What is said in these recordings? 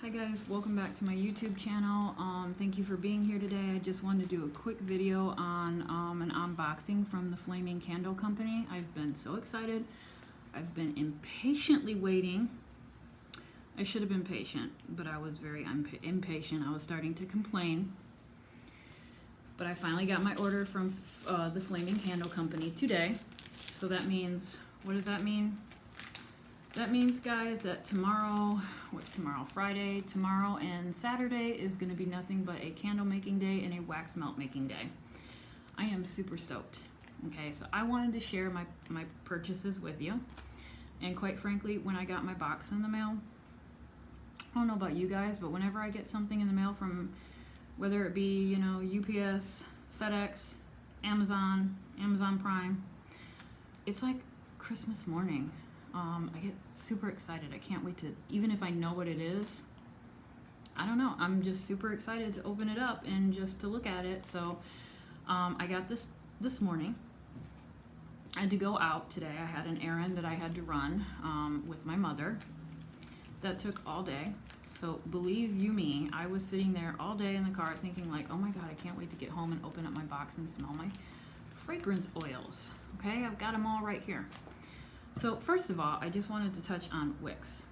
Hi guys, welcome back to my YouTube channel. Thank you for being here today. I just wanted to do a quick video on an unboxing from the Flaming Candle Company. I've been so excited. I've been impatiently waiting. I should have been patient, but I was very impatient. I was starting to complain. But I finally got my order from the Flaming Candle Company today. So that means, what does that mean? That means, guys, that tomorrow, what's tomorrow? Friday, tomorrow and Saturday is going to be nothing but a candle making day and a wax melt making day. I am super stoked. Okay, so I wanted to share my purchases with you. And quite frankly, when I got my box in the mail, I don't know about you guys, but whenever I get something in the mail from, whether it be, you know, UPS, FedEx, Amazon Prime, it's like Christmas morning. I get super excited. I can't wait to, even if I know what it is, I don't know, I'm just super excited to open it up and just to look at it. So I got this morning. I had to go out today. I had an errand that I had to run with my mother. That took all day. So believe you me, I was sitting there all day in the car thinking like, oh my God, I can't wait to get home and open up my box and smell my fragrance oils. Okay, I've got them all right here. So first of all, I just wanted to touch on wicks.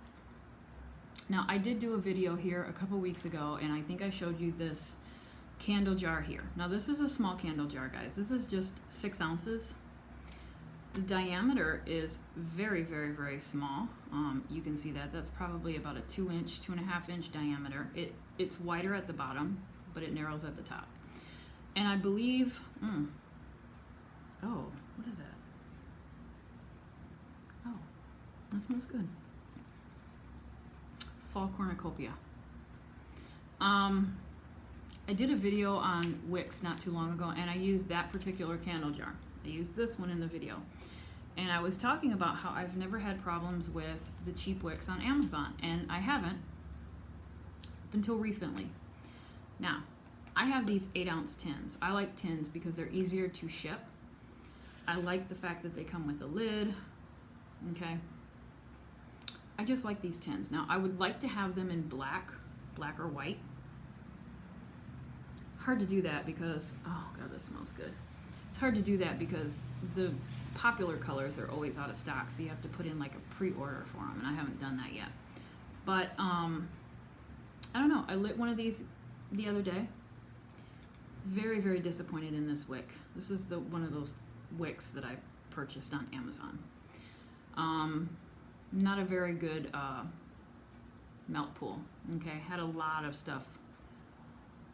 Now I did do a video here a couple weeks ago and I think I showed you this candle jar here. Now this is a small candle jar, guys. This is just 6 ounces. The diameter is very, very, very small. You can see that. That's probably about a 2-inch, 2.5-inch diameter. It's wider at the bottom, but it narrows at the top. And I believe, oh, what is that? Oh, that smells good. Fall cornucopia. I did a video on wicks not too long ago, and I used that particular candle jar. I used this one in the video. And I was talking about how I've never had problems with the cheap wicks on Amazon, and I haven't up until recently. Now, I have these 8-ounce tins. I like tins because they're easier to ship. I like the fact that they come with a lid. Okay, I just like these tins. Now I would like to have them in black or white. Hard to do that because, oh God, that smells good. It's hard to do that because the popular colors are always out of stock, so you have to put in like a pre-order for them, and I haven't done that yet. But I don't know, I lit one of these the other day. Very, very disappointed in this wick. This is one of those wicks that I purchased on Amazon. Not a very good melt pool. Okay, had a lot of stuff,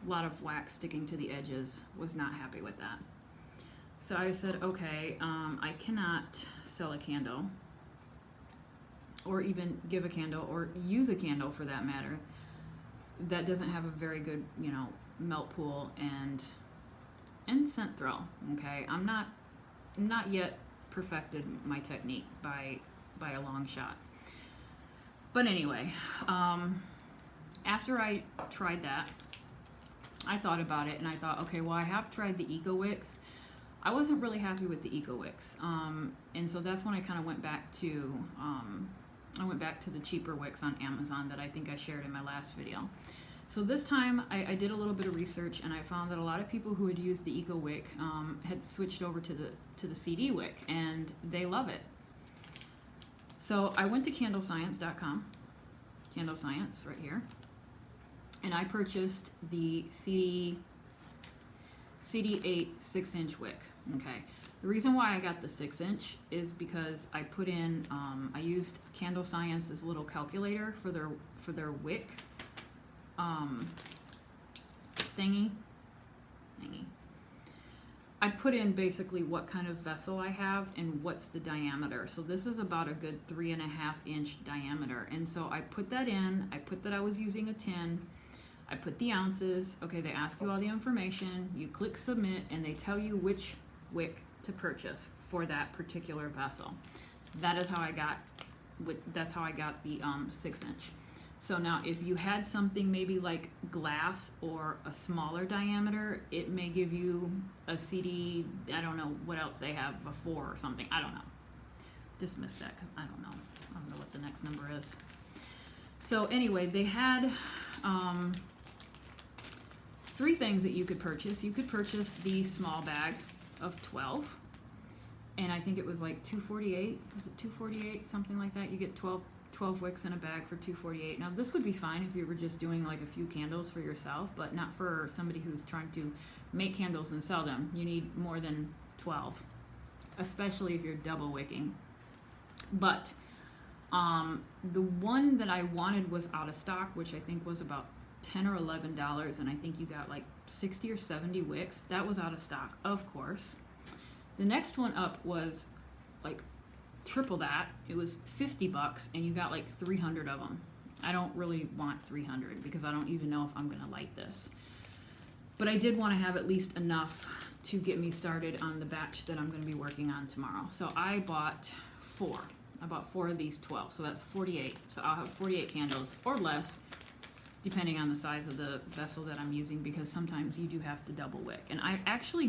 a lot of wax sticking to the edges. Was not happy with that. So I said, okay, I cannot sell a candle, or even give a candle, or use a candle for that matter, that doesn't have a very good, you know, melt pool and scent throw. Okay, I'm not yet perfected my technique by a long shot. But anyway, after I tried that, I thought about it and I thought, okay, well, I have tried the Eco Wicks. I wasn't really happy with the Eco Wicks, and so that's when I kind of went back to the cheaper wicks on Amazon that I think I shared in my last video. So this time I did a little bit of research and I found that a lot of people who had used the Eco Wick had switched over to the CD wick, and they love it. So I went to candlescience.com, Candle Science right here, and I purchased the CD8 6-inch wick. Okay, the reason why I got the 6-inch is because I put in, I used Candle Science's little calculator for their wick thingy. I put in basically what kind of vessel I have and what's the diameter. So this is about a good 3.5-inch diameter. And so I put that in, I put that I was using a tin, I put the ounces. Okay, they ask you all the information, you click submit, and they tell you which wick to purchase for that particular vessel. That is how I got, that's how I got the 6-inch. So now if you had something maybe like glass or a smaller diameter, it may give you a CD, I don't know what else they have, a 4 or something, I don't know. Dismiss that because I don't know what the next number is. So anyway, they had 3 things that you could purchase. You could purchase the small bag of 12, and I think it was like $2.48. Was it $2.48? Something like that. You get 12 wicks in a bag for $2.48. Now this would be fine if you were just doing like a few candles for yourself, but not for somebody who's trying to make candles and sell them. You need more than 12, especially if you're double wicking. But the one that I wanted was out of stock, which I think was about $10 or $11, and I think you got like 60 or 70 wicks. That was out of stock, of course. The next one up was like triple that. It was $50, and you got like 300 of them. I don't really want 300 because I don't even know if I'm gonna like this. But I did want to have at least enough to get me started on the batch that I'm gonna be working on tomorrow. So I bought 4. I bought 4 of these 12, so that's 48. So I'll have 48 candles or less, depending on the size of the vessel that I'm using, because sometimes you do have to double wick. And I actually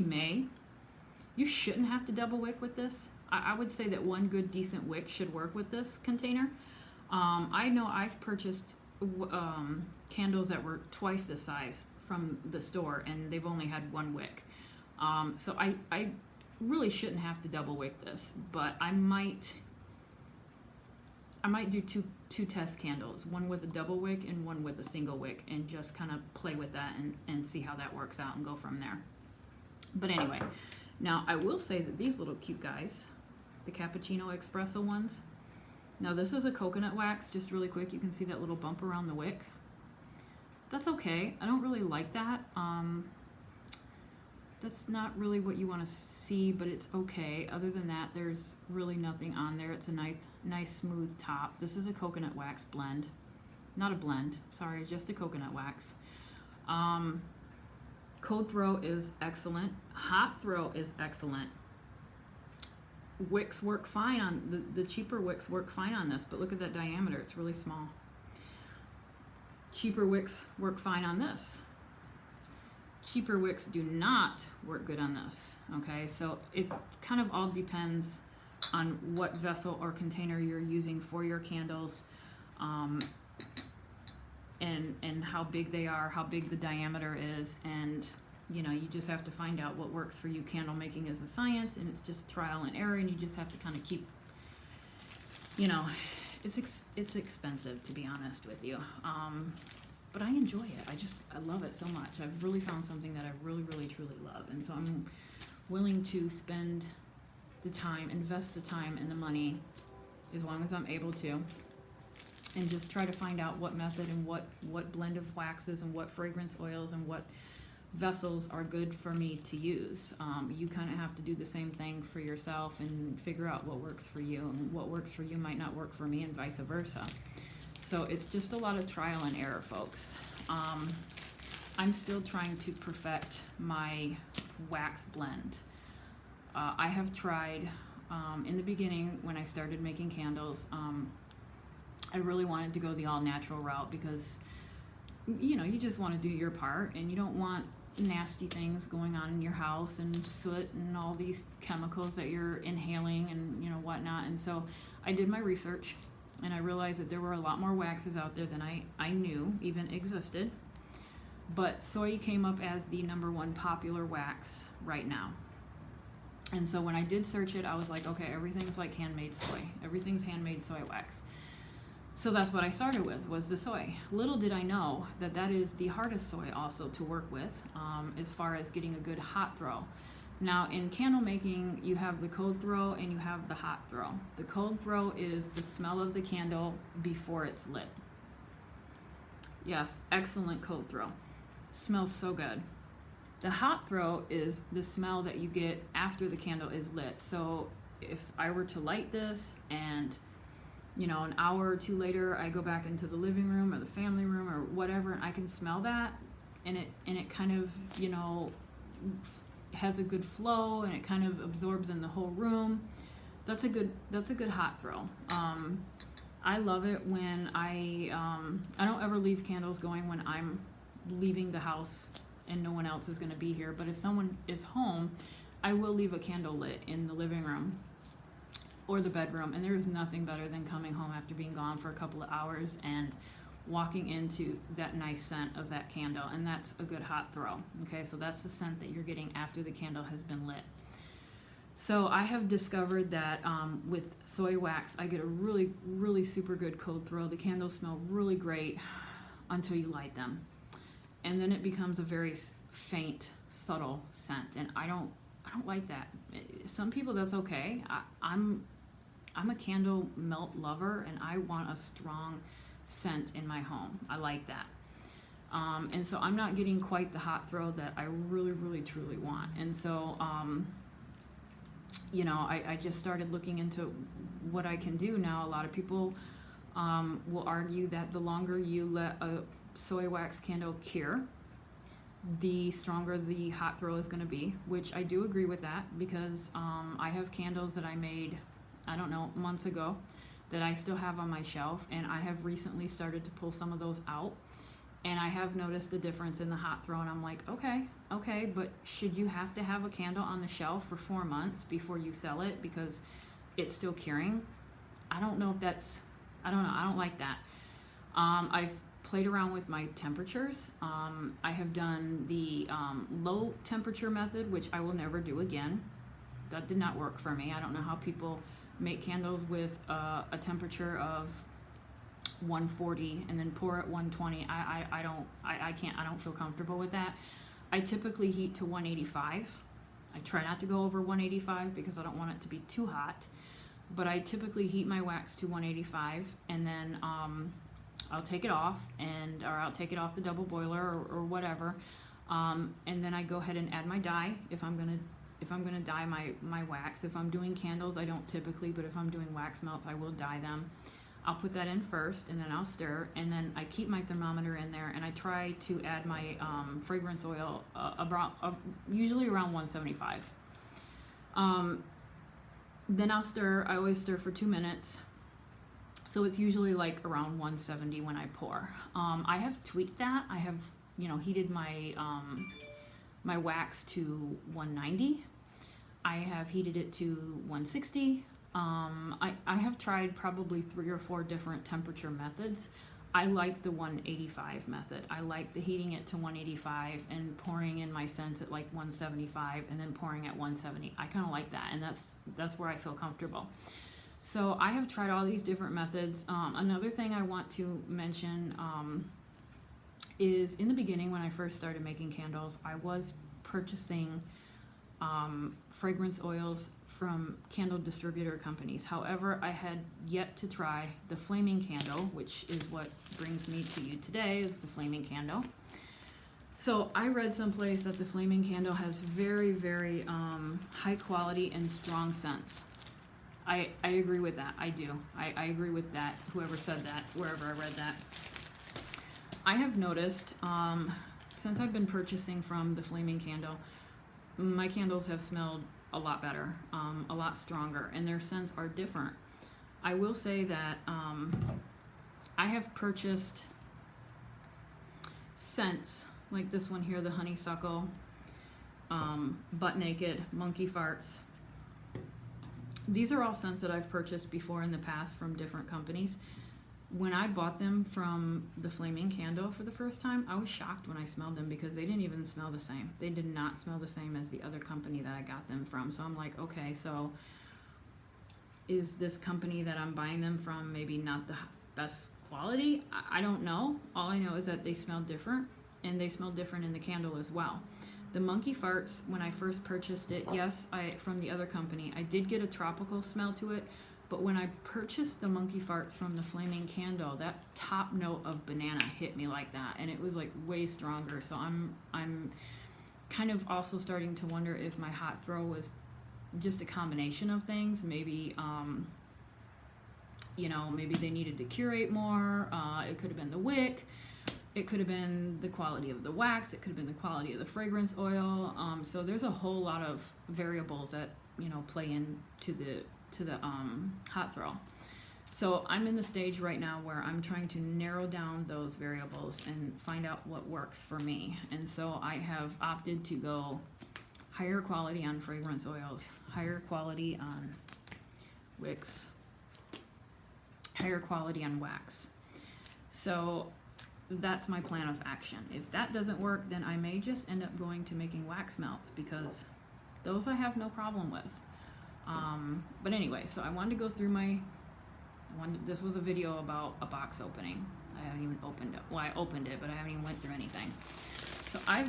you shouldn't have to double wick with this. I would say that one good decent wick should work with this container. I know I've purchased candles that were twice the size from the store, and they've only had 1 wick. So I really shouldn't have to double wick this, but I might do two test candles, one with a double wick and one with a single wick, and just kind of play with that and see how that works out and go from there. But anyway, now I will say that these little cute guys, the cappuccino espresso ones, now this is a coconut wax. Just really quick, you can see that little bump around the wick. That's okay. I don't really like that. That's not really what you want to see, but it's okay. Other than that, there's really nothing on there. It's a nice smooth top. This is a coconut wax blend. Not a blend, sorry, just a coconut wax. Cold throw is excellent. Hot throw is excellent. Wicks work fine on, the cheaper wicks work fine on this, but look at that diameter, it's really small. Cheaper wicks work fine on this. Cheaper wicks do not work good on this, okay? So it kind of all depends on what vessel or container you're using for your candles, and how big they are, how big the diameter is, and you know, you just have to find out what works for you. Candle making is a science, and it's just trial and error, and you just have to kind of keep, you know, it's expensive, to be honest with you. But I enjoy it. I love it so much. I've really found something that I really, really, truly love. And so I'm willing to spend the time, invest the time and the money, as long as I'm able to, and just try to find out what method and what blend of waxes and what fragrance oils and what vessels are good for me to use. You kind of have to do the same thing for yourself and figure out what works for you, and what works for you might not work for me, and vice versa. So it's just a lot of trial and error, folks. I'm still trying to perfect my wax blend. I have tried, in the beginning when I started making candles, I really wanted to go the all-natural route because, you know, you just want to do your part, and you don't want nasty things going on in your house, and soot and all these chemicals that you're inhaling and, you know, whatnot. And so I did my research, and I realized that there were a lot more waxes out there than I knew even existed. But soy came up as the #1 popular wax right now. And so when I did search it, I was like, okay, everything's like handmade soy. Everything's handmade soy wax. So that's what I started with, was the soy. Little did I know that that is the hardest soy also to work with, as far as getting a good hot throw. Now in candle making, you have the cold throw and you have the hot throw. The cold throw is the smell of the candle before it's lit. Yes, excellent cold throw. Smells so good. The hot throw is the smell that you get after the candle is lit. So if I were to light this and, you know, an hour or two later I go back into the living room or the family room or whatever, and I can smell that, and it kind of, you know, has a good flow, and it kind of absorbs in the whole room. That's a good hot throw. I love it when I don't ever leave candles going when I'm leaving the house and no one else is going to be here. But if someone is home, I will leave a candle lit in the living room or the bedroom. And there is nothing better than coming home after being gone for a couple of hours and walking into that nice scent of that candle, and that's a good hot throw. Okay, so that's the scent that you're getting after the candle has been lit. So I have discovered that with soy wax, I get a really, really super good cold throw. The candles smell really great until you light them, and then it becomes a very faint, subtle scent, and I don't like that. Some people, that's okay. I'm a candle melt lover, and I want a strong scent in my home. I like that. And so I'm not getting quite the hot throw that I really, really, truly want. And so, you know, I just started looking into what I can do now. A lot of people will argue that the longer you let a soy wax candle cure, the stronger the hot throw is going to be, which I do agree with that, because I have candles that I made, I don't know, months ago that I still have on my shelf, and I have recently started to pull some of those out, and I have noticed a difference in the hot throw, and I'm like, okay, but should you have to have a candle on the shelf for 4 months before you sell it because it's still curing? I don't know if that's, I don't know, I don't like that. I've played around with my temperatures. I have done the low temperature method, which I will never do again. That did not work for me. I don't know how people make candles with a temperature of 140 and then pour at 120. I can't, I don't feel comfortable with that. I typically heat to 185. I try not to go over 185 because I don't want it to be too hot, but I typically heat my wax to 185, and then I'll take it off, or I'll take it off the double boiler or whatever, and then I go ahead and add my dye if I'm gonna dye my wax. If I'm doing candles, I don't typically, but if I'm doing wax melts, I will dye them. I'll put that in first, and then I'll stir, and then I keep my thermometer in there, and I try to add my fragrance oil usually around 175. Then I'll stir. I always stir for 2 minutes. So it's usually like around 170 when I pour. I have tweaked that. I have, you know, heated my my wax to 190. I have heated it to 160. I have tried probably 3 or 4 different temperature methods. I like the 185 method. I like the heating it to 185 and pouring in my scents at like 175 and then pouring at 170. I kind of like that, and that's where I feel comfortable. So I have tried all these different methods. Another thing I want to mention is in the beginning when I first started making candles, I was purchasing fragrance oils from candle distributor companies. However, I had yet to try the flaming candle, which is what brings me to you today, is the flaming candle. So I read someplace that the flaming candle has very, very high quality and strong scents. I agree with that. I do. I agree with that. Whoever said that, wherever I read that. I have noticed since I've been purchasing from the flaming candle, my candles have smelled a lot better, a lot stronger, and their scents are different. I will say that I have purchased scents like this one here, the honeysuckle, butt naked, monkey farts. These are all scents that I've purchased before in the past from different companies. When I bought them from the flaming candle for the first time, I was shocked when I smelled them because they didn't even smell the same. They did not smell the same as the other company that I got them from. So I'm like, okay, so is this company that I'm buying them from maybe not the best quality? I don't know. All I know is that they smell different, and they smell different in the candle as well. The monkey farts, when I first purchased it, yes, from the other company, I did get a tropical smell to it. But when I purchased the monkey farts from the flaming candle, that top note of banana hit me like that, and it was like way stronger. So I'm kind of also starting to wonder if my hot throw was just a combination of things. Maybe you know, maybe they needed to curate more. It could have been the wick. It could have been the quality of the wax. It could have been the quality of the fragrance oil. So there's a whole lot of variables that, you know, play into the hot throw. So I'm in the stage right now where I'm trying to narrow down those variables and find out what works for me. And so I have opted to go higher quality on fragrance oils, higher quality on wicks, higher quality on wax. So that's my plan of action. If that doesn't work, then I may just end up going to making wax melts, because those I have no problem with. But anyway, so I wanted to go through this was a video about a box opening. I haven't even opened it. Well, I opened it, but I haven't even went through anything. So I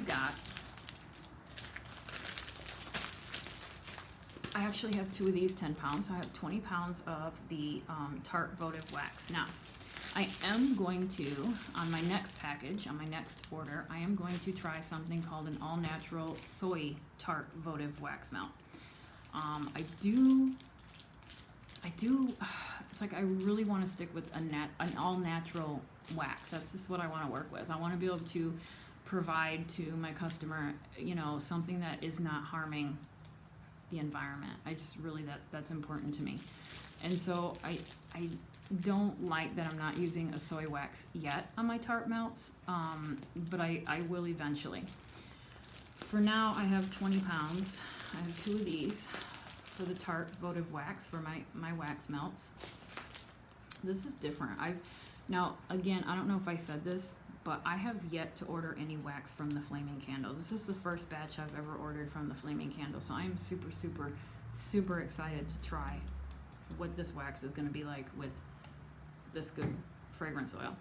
actually have 2 of these 10 pounds. So I have 20 pounds of the Tarte votive wax. Now, I am going to, on my next package, on my next order, I am going to try something called an all-natural soy Tarte votive wax melt. I do, it's like I really want to stick with an all-natural wax. That's just what I want to work with. I want to be able to provide to my customer, you know, something that is not harming the environment. I just really, that's important to me. And so I don't like that I'm not using a soy wax yet on my Tarte melts, but I will eventually. For now, I have 20 pounds. I have 2 of these for the Tarte votive wax for my wax melts. This is different. Now, again, I don't know if I said this, but I have yet to order any wax from the Flaming Candle. This is the first batch I've ever ordered from the Flaming Candle, so I am super, super, super excited to try what this wax is going to be like with this good fragrance oil.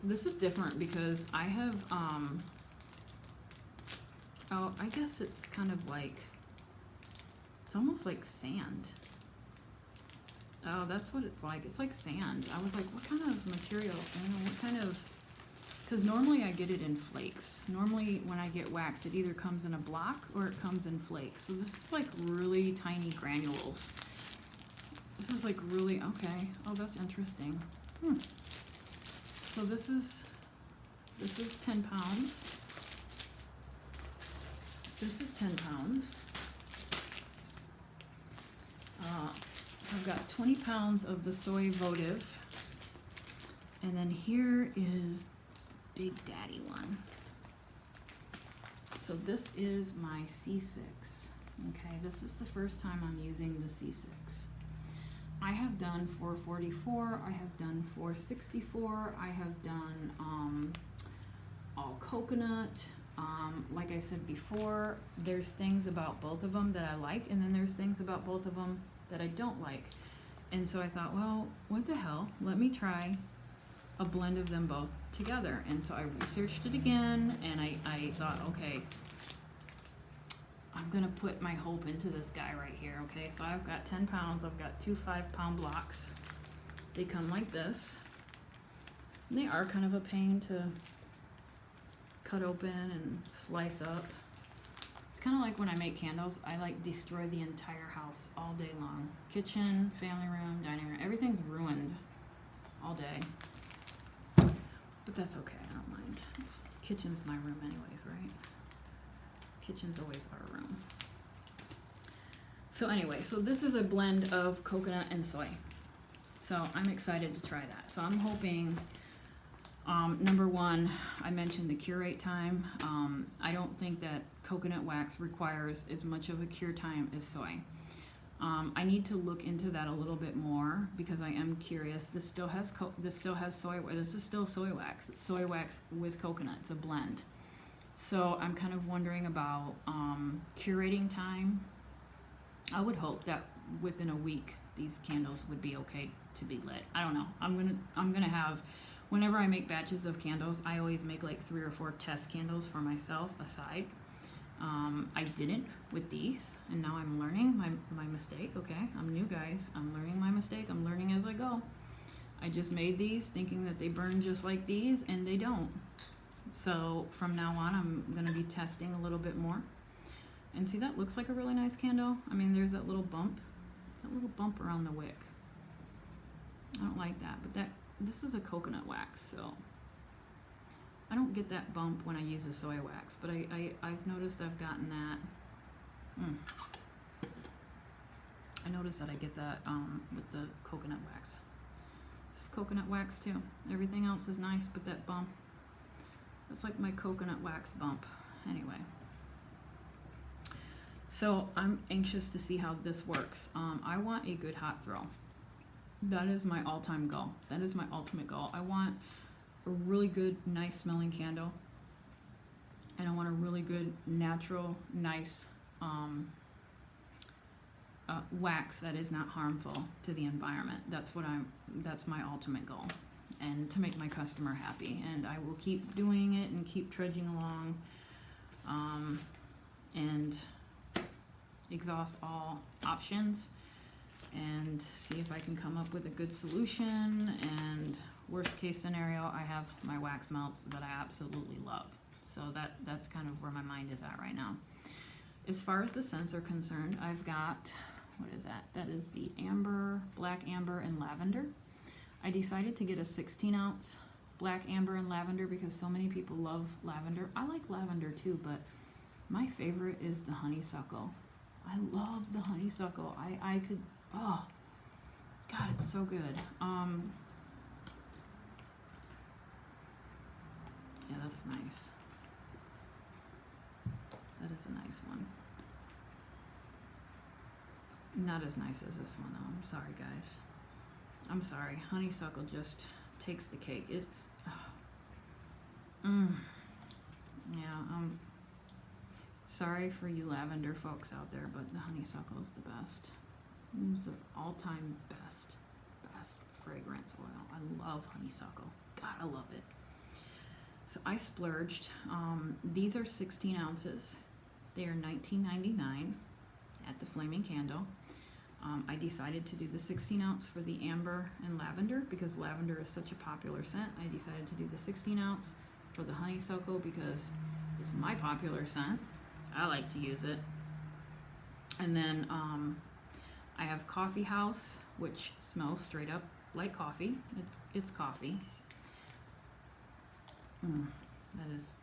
This is different because I have, oh, I guess it's kind of like, it's almost like sand. Oh, that's what it's like. It's like sand. I was like, what kind of material? I don't know, what kind of, because normally I get it in flakes. Normally when I get wax, it either comes in a block or it comes in flakes. So this is like really tiny granules. This is like really, okay. Oh, that's interesting. So this is 10 pounds. This is 10 pounds. So I've got 20 pounds of the soy votive. And then here is Big Daddy one. So this is my C6. Okay, this is the first time I'm using the C6. I have done 444, I have done 464, I have done all coconut. Like I said before, there's things about both of them that I like, and then there's things about both of them that I don't like. And so I thought, well, what the hell? Let me try a blend of them both together. And so I researched it again, and I thought, okay, I'm gonna put my hope into this guy right here. Okay, so I've got 10 pounds, I've got 2 5-pound blocks. They come like this. And they are kind of a pain to cut open and slice up. It's kind of like when I make candles, I like destroy the entire house all day long. Kitchen, family room, dining room, everything's ruined all day. But that's okay, I don't mind. Kitchen's my room anyways, right? Kitchen's always our room. So anyway, so this is a blend of coconut and soy. So I'm excited to try that. So I'm hoping, number one, I mentioned the cure rate time. I don't think that coconut wax requires as much of a cure time as soy. I need to look into that a little bit more because I am curious. This still has soy. This is still soy wax. It's soy wax with coconut. It's a blend. So I'm kind of wondering about curating time. I would hope that within a week these candles would be okay to be lit. I don't know. I'm gonna have, whenever I make batches of candles, I always make like 3 or 4 test candles for myself aside. I didn't with these, and now I'm learning my mistake. Okay, I'm new, guys. I'm learning my mistake. I'm learning as I go. I just made these thinking that they burn just like these, and they don't. So from now on, I'm going to be testing a little bit more. And see, that looks like a really nice candle. I mean, there's that little bump around the wick. I don't like that, but this is a coconut wax, so I don't get that bump when I use the soy wax, but I've noticed I've gotten that. I noticed that I get that with the coconut wax. This is coconut wax too. Everything else is nice, but that bump, it's like my coconut wax bump. Anyway, so I'm anxious to see how this works. I want a good hot throw. That is my all-time goal. That is my ultimate goal. I want a really good, nice smelling candle. And I want a really good, natural, nice wax that is not harmful to the environment. That's my ultimate goal, and to make my customer happy. And I will keep doing it and keep trudging along, and exhaust all options and see if I can come up with a good solution. And worst case scenario, I have my wax melts that I absolutely love. So that's kind of where my mind is at right now. As far as the scents are concerned, I've got, what is that? That is the amber, black amber, and lavender. I decided to get a 16-ounce black amber and lavender because so many people love lavender. I like lavender too, but my favorite is the honeysuckle. I love the honeysuckle. I could, oh, God, it's so good. Yeah, that's nice. That is a nice one. Not as nice as this one though. I'm sorry, guys. I'm sorry. Honeysuckle just takes the cake. It's yeah, sorry for you lavender folks out there, but the honeysuckle is the best. It's the all-time best fragrance oil. I love honeysuckle. God, I love it. So I splurged. These are 16 ounces. They are $19.99 at the Flaming Candle. I decided to do the 16 ounce for the amber and lavender because lavender is such a popular scent. I decided to do the 16 ounce for the honeysuckle because it's my popular scent. I like to use it. And then I have Coffee House, which smells straight up like coffee. It's coffee. That is,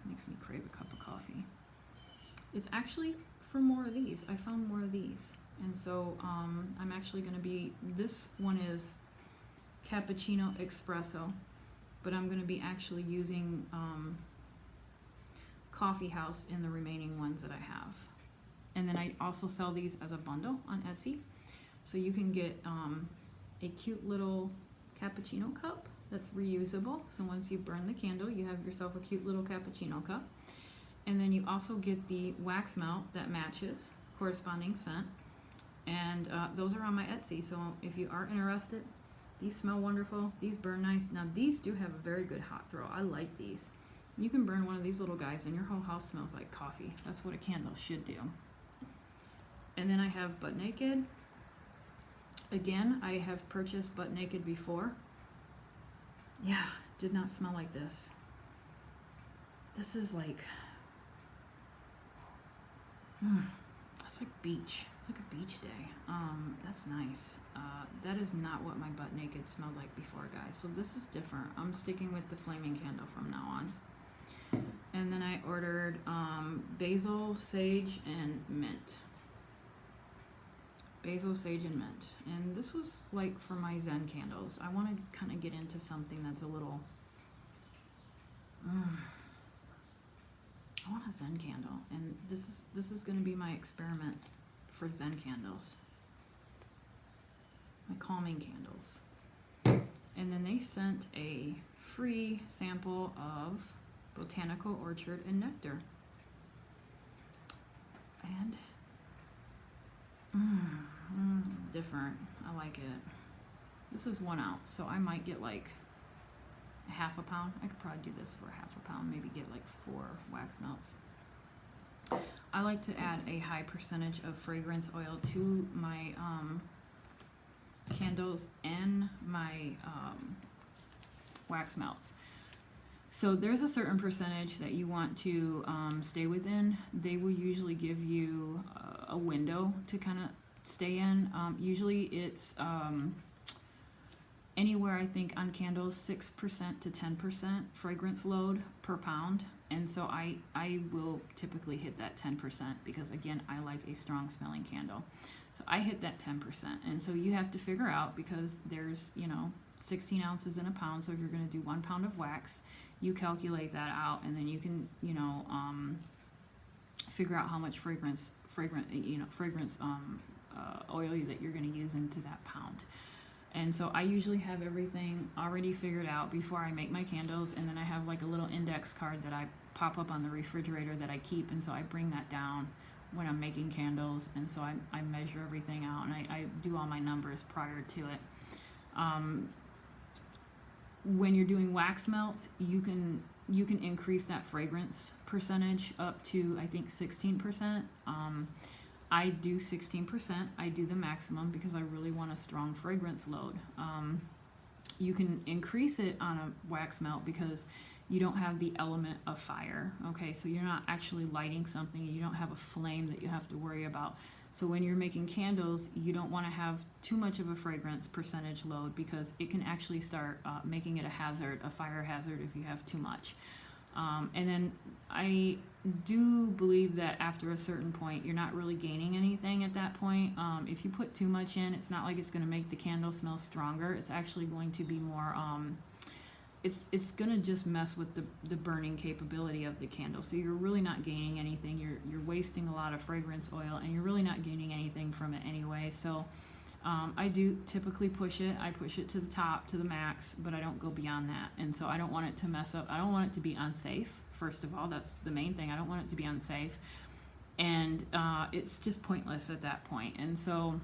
makes me crave a cup of coffee. It's actually for more of these. I found more of these. And so I'm actually going to be, this one is cappuccino espresso, but I'm going to be actually using Coffee House in the remaining ones that I have. And then I also sell these as a bundle on Etsy. So you can get a cute little cappuccino cup that's reusable. So once you burn the candle, you have yourself a cute little cappuccino cup. And then you also get the wax melt that matches corresponding scent. And those are on my Etsy. So if you are interested, these smell wonderful. These burn nice. Now these do have a very good hot throw. I like these. You can burn one of these little guys and your whole house smells like coffee. That's what a candle should do. And then I have Butt Naked. Again, I have purchased Butt Naked before. Yeah, did not smell like this. This is like, that's like beach. It's like a beach day. That's nice. That is not what my Butt Naked smelled like before, guys. So this is different. I'm sticking with the Flaming Candle from now on. And then I ordered basil, sage, and mint. Basil, sage, and mint. And this was like for my Zen candles. I want to kind of get into something that's a little, I want a Zen candle. And this is going to be my experiment for Zen candles. My calming candles. And then they sent a free sample of Botanical Orchard and Nectar. And different. I like it. This is 1 ounce, so I might get like a half a pound. I could probably do this for a half a pound, maybe get like 4 wax melts. I like to add a high percentage of fragrance oil to my candles and my wax melts. So there's a certain percentage that you want to stay within. They will usually give you a window to kind of stay in. Usually it's anywhere, I think, on candles 6% to 10% fragrance load per pound. And so I will typically hit that 10% because, again, I like a strong smelling candle. So I hit that 10%. And so you have to figure out, because there's, 16 ounces in a pound. So if you're going to do 1 pound of wax, you calculate that out, and then you can, figure out how much fragrance oil that you're going to use into that pound. And so I usually have everything already figured out before I make my candles, and then I have like a little index card that I pop up on the refrigerator that I keep, and so I bring that down when I'm making candles, and so I measure everything out, and I do all my numbers prior to it. When you're doing wax melts, you can increase that fragrance percentage up to, I think, 16%. I do 16%. I do the maximum because I really want a strong fragrance load. You can increase it on a wax melt because you don't have the element of fire. Okay, so you're not actually lighting something. You don't have a flame that you have to worry about. So when you're making candles, you don't want to have too much of a fragrance percentage load because it can actually start making it a hazard, a fire hazard, if you have too much. And then I do believe that after a certain point, you're not really gaining anything at that point. If you put too much in, it's not like it's going to make the candle smell stronger. It's actually going to be more, it's going to just mess with the burning capability of the candle. So you're really not gaining anything. You're wasting a lot of fragrance oil, and you're really not gaining anything from it anyway. So I do typically push it. I push it to the top, to the max, but I don't go beyond that. And so I don't want it to mess up. I don't want it to be unsafe, first of all. That's the main thing. I don't want it to be unsafe. And it's just pointless at that point. And so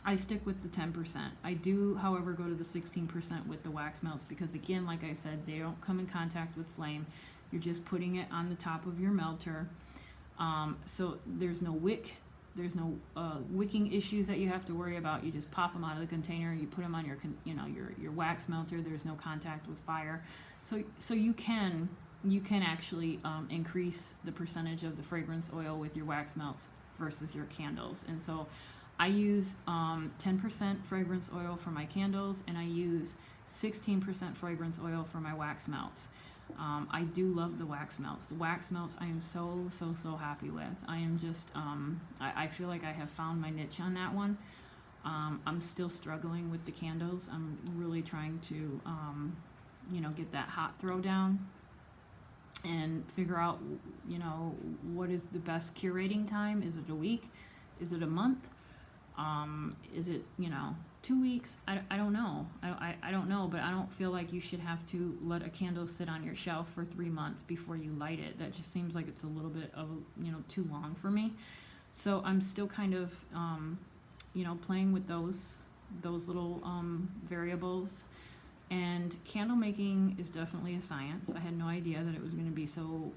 I stick with the 10%. I do, however, go to the 16% with the wax melts because, again, like I said, they don't come in contact with flame. You're just putting it on the top of your melter. So there's no wick. There's no wicking issues that you have to worry about. You just pop them out of the container. You put them on your, your wax melter. There's no contact with fire. So you can actually increase the percentage of the fragrance oil with your wax melts versus your candles. And so I use 10% fragrance oil for my candles, and I use 16% fragrance oil for my wax melts. I do love the wax melts. The wax melts I am so happy with. I am just, I feel like I have found my niche on that one. I'm still struggling with the candles. I'm really trying to, get that hot throw down and figure out, what is the best curating time. Is it a week? Is it a month? Is it, 2 weeks? I don't know. I don't know, but I don't feel like you should have to let a candle sit on your shelf for 3 months before you light it. That just seems like it's a little bit of, too long for me. So I'm still kind of, playing with those little variables. And candle making is definitely a science. I had no idea that it was going to be so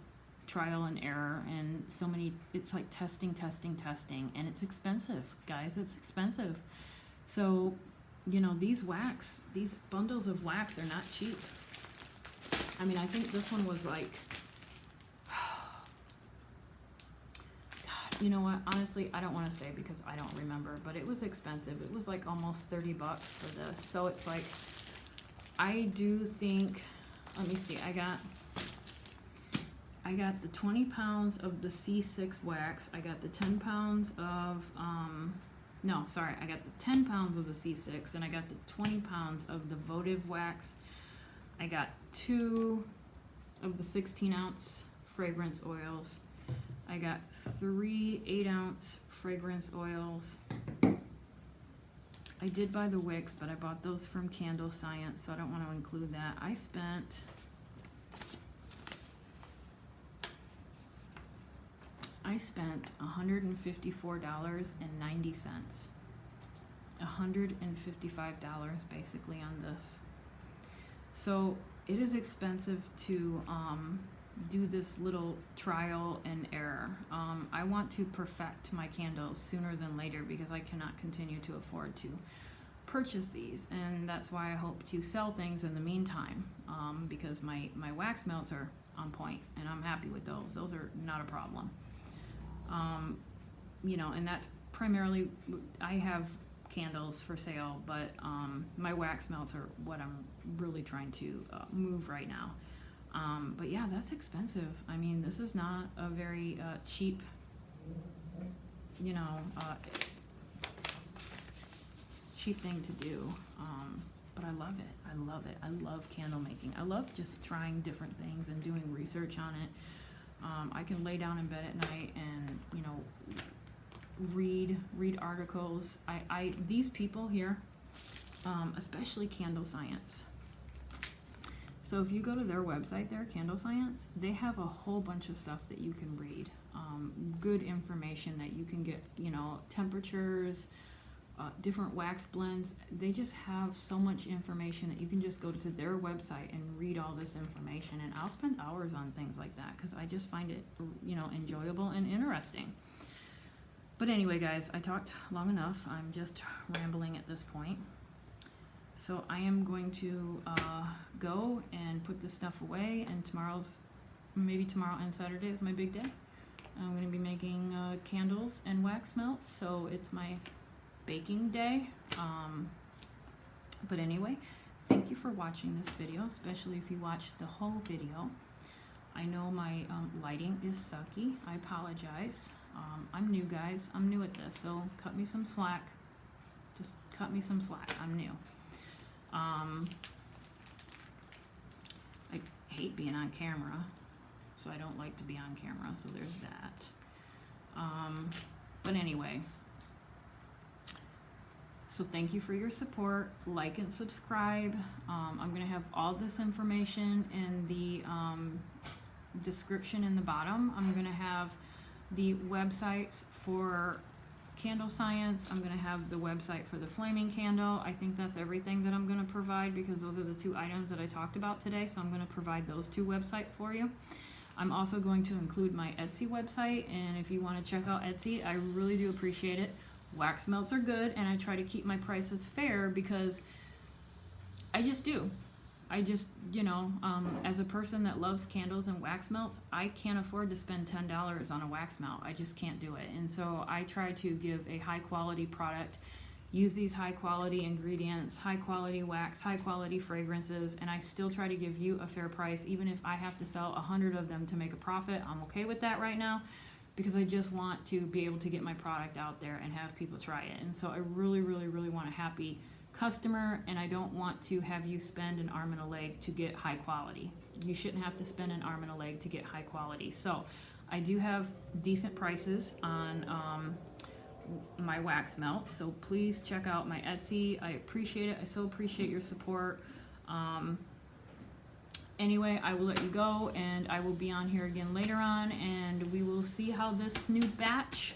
trial and error and so many, it's like testing, and it's expensive, guys. It's expensive. So, these bundles of wax are not cheap. I mean, I think this one was like, God, you know what? Honestly, I don't want to say because I don't remember, but it was expensive. It was like almost $30 for this. So it's like, I do think, let me see, I got the 20 pounds of the C6 wax. I got the 10 pounds of, I got the 10 pounds of the C6, and I got the 20 pounds of the votive wax. I got 2 of the 16-ounce fragrance oils. I got 3 8-ounce fragrance oils. I did buy the wicks, but I bought those from Candle Science, so I don't want to include that. I spent $154.90. $155 basically on this. So it is expensive to do this little trial and error. I want to perfect my candles sooner than later because I cannot continue to afford to purchase these, and that's why I hope to sell things in the meantime, because my wax melts are on point and I'm happy with those. Those are not a problem. And that's primarily, I have candles for sale, but my wax melts are what I'm really trying to move right now. But yeah, that's expensive. I mean, this is not a very cheap, cheap thing to do. But I love it. I love it. I love candle making. I love just trying different things and doing research on it. I can lay down in bed at night and, read articles. These people here, especially Candle Science. So if you go to their website there, Candle Science, they have a whole bunch of stuff that you can read. Good information that you can get, you know, temperatures, different wax blends. They just have so much information that you can just go to their website and read all this information. And I'll spend hours on things like that because I just find it, you know, enjoyable and interesting. But anyway, guys, I talked long enough. I'm just rambling at this point. So I am going to go and put this stuff away, and maybe tomorrow and Saturday is my big day. I'm going to be making candles and wax melts, so it's my baking day. But anyway, thank you for watching this video, especially if you watched the whole video. I know my lighting is sucky. I apologize. I'm new, guys. I'm new at this, so cut me some slack. Just cut me some slack. I'm new. I hate being on camera, so I don't like to be on camera, so there's that. But anyway, so thank you for your support. Like and subscribe. I'm going to have all this information in the description in the bottom. I'm going to have the websites for Candle Science. I'm going to have the website for the flaming candle. I think that's everything that I'm going to provide because those are the two items that I talked about today, so I'm going to provide those two websites for you. I'm also going to include my Etsy website, and if you want to check out Etsy, I really do appreciate it. Wax melts are good, and I try to keep my prices fair because I just do. I just, you know, as a person that loves candles and wax melts, I can't afford to spend $10 on a wax melt. I just can't do it. And so I try to give a high quality product, use these high quality ingredients, high quality wax, high quality fragrances, and I still try to give you a fair price. Even if I have to sell 100 of them to make a profit, I'm okay with that right now because I just want to be able to get my product out there and have people try it. And so I really, really, really want a happy customer, and I don't want to have you spend an arm and a leg to get high quality. You shouldn't have to spend an arm and a leg to get high quality. So I do have decent prices on my wax melt, so please check out my Etsy. I appreciate it. I so appreciate your support. Anyway, I will let you go, and I will be on here again later on, and we will see how this new batch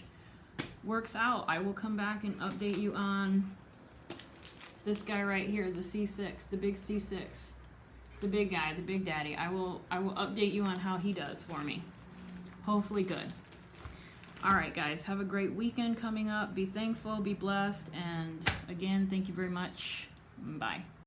works out. I will come back and update you on this guy right here, the C6, the big C6, the big guy, the big daddy. I will update you on how he does for me. Hopefully good. All right, guys, have a great weekend coming up. Be thankful, be blessed, and again, thank you very much. Bye.